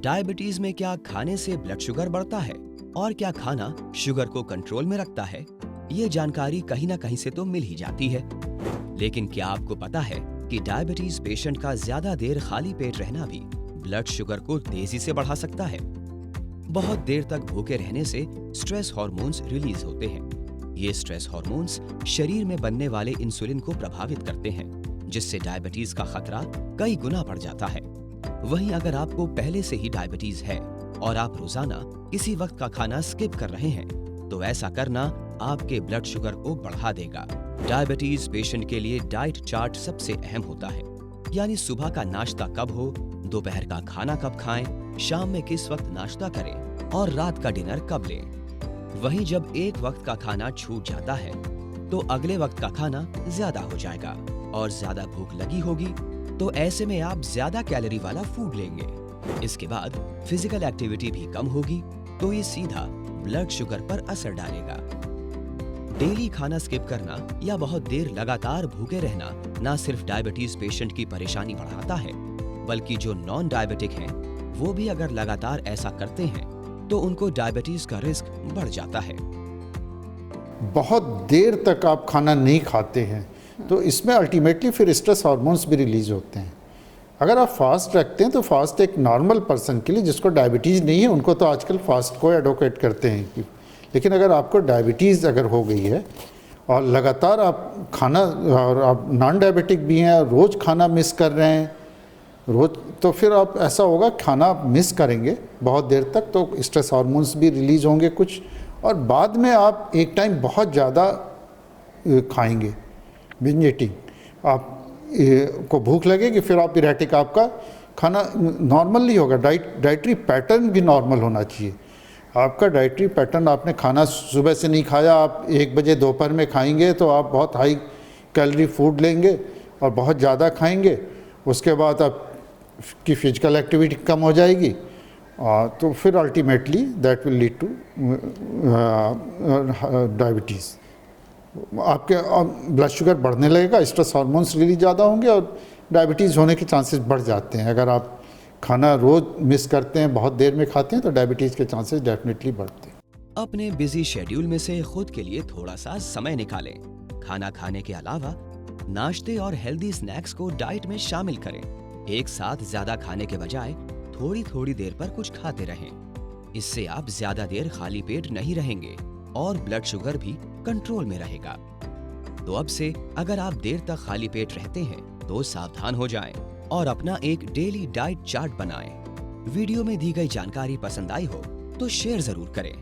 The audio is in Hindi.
डायबिटीज में क्या खाने से ब्लड शुगर बढ़ता है और क्या खाना शुगर को कंट्रोल में रखता है? ये जानकारी कहीं ना कहीं से तो मिल ही जाती है, लेकिन क्या आपको पता है कि डायबिटीज पेशेंट का ज्यादा देर खाली पेट रहना भी ब्लड शुगर को तेजी से बढ़ा सकता है? बहुत देर तक भूखे रहने से स्ट्रेस हार्मोन्स रिलीज होते हैं। ये स्ट्रेस हार्मोन्स शरीर में बनने वाले इंसुलिन को प्रभावित करते हैं, जिससे डायबिटीज का खतरा कई गुना बढ़ जाता है। वहीं अगर आपको पहले से ही डायबिटीज है और आप रोजाना किसी वक्त का खाना स्किप कर रहे हैं, तो ऐसा करना आपके ब्लड शुगर को बढ़ा देगा। डायबिटीज पेशेंट के लिए डाइट चार्ट सबसे अहम होता है, यानी सुबह का नाश्ता कब हो, दोपहर का खाना कब खाएं, शाम में किस वक्त नाश्ता करें और रात का डिनर कब लें। वहीं जब एक वक्त का खाना छूट जाता है, तो अगले वक्त का खाना ज्यादा हो जाएगा और ज्यादा भूख लगी होगी, तो ऐसे में आप ज्यादा कैलोरी वाला फूड लेंगे। इसके बाद फिजिकल एक्टिविटी भी कम होगी, तो ये सीधा ब्लड शुगर पर असर डालेगा। डेली खाना स्किप करना या बहुत देर लगातार भूखे रहना न सिर्फ डायबिटीज पेशेंट की परेशानी बढ़ाता है, बल्कि जो नॉन डायबिटिक हैं, वो भी अगर लगातार ऐसा करते हैं तो उनको डायबिटीज का रिस्क बढ़ जाता है। बहुत देर तक आप खाना नहीं खाते हैं तो इसमें अल्टीमेटली फिर स्ट्रेस हार्मोन्स भी रिलीज होते हैं। अगर आप फास्ट रखते हैं तो फास्ट एक नॉर्मल पर्सन के लिए, जिसको डायबिटीज़ नहीं है, उनको तो आजकल फास्ट को एडवोकेट करते हैं। लेकिन अगर आपको डायबिटीज़ अगर हो गई है और लगातार आप खाना, और आप नॉन डायबिटिक भी हैं, रोज़ खाना मिस कर रहे हैं रोज़, तो फिर आप ऐसा होगा, खाना आप मिस करेंगे बहुत देर तक तो स्ट्रेस हार्मोन्स भी रिलीज़ होंगे कुछ, और बाद में आप एक टाइम बहुत ज़्यादा खाएंगे, बिंज ईटिंग, आप को भूख लगेगी, फिर आप इरेटिक, आपका खाना नॉर्मल नहीं होगा। डाइटरी पैटर्न भी नॉर्मल होना चाहिए। आपका डाइटरी पैटर्न, आपने खाना सुबह से नहीं खाया, आप 1 बजे दोपहर में खाएंगे तो आप बहुत हाई कैलोरी फूड लेंगे और बहुत ज़्यादा खाएंगे। उसके बाद आपकी फिजिकल एक्टिविटी कम हो जाएगी, तो फिर ultimately that will lead two diabetes. आपके ब्लड शुगर बढ़ने लगेगा, स्ट्रेस हार्मोन्स रिलीज ज़्यादा होंगे और डायबिटीज़ होने के चांसेस बढ़ जाते हैं। अगर आप खाना रोज़ मिस करते हैं, बहुत देर में खाते हैं, तो डायबिटीज़ के चांसेस डेफिनेटली बढ़ते हैं। अपने बिजी शेड्यूल में से खुद के लिए थोड़ा सा समय निकालें। खाना खाने के अलावा नाश्ते और हेल्दी स्नैक्स को डाइट में शामिल करें। एक साथ ज्यादा खाने के बजाय थोड़ी थोड़ी देर पर कुछ खाते रहें। इससे आप ज्यादा देर खाली पेट नहीं रहेंगे और ब्लड शुगर भी कंट्रोल में रहेगा। तो अब से अगर आप देर तक खाली पेट रहते हैं तो सावधान हो जाएं और अपना एक डेली डाइट चार्ट बनाएं। वीडियो में दी गई जानकारी पसंद आई हो तो शेयर जरूर करें।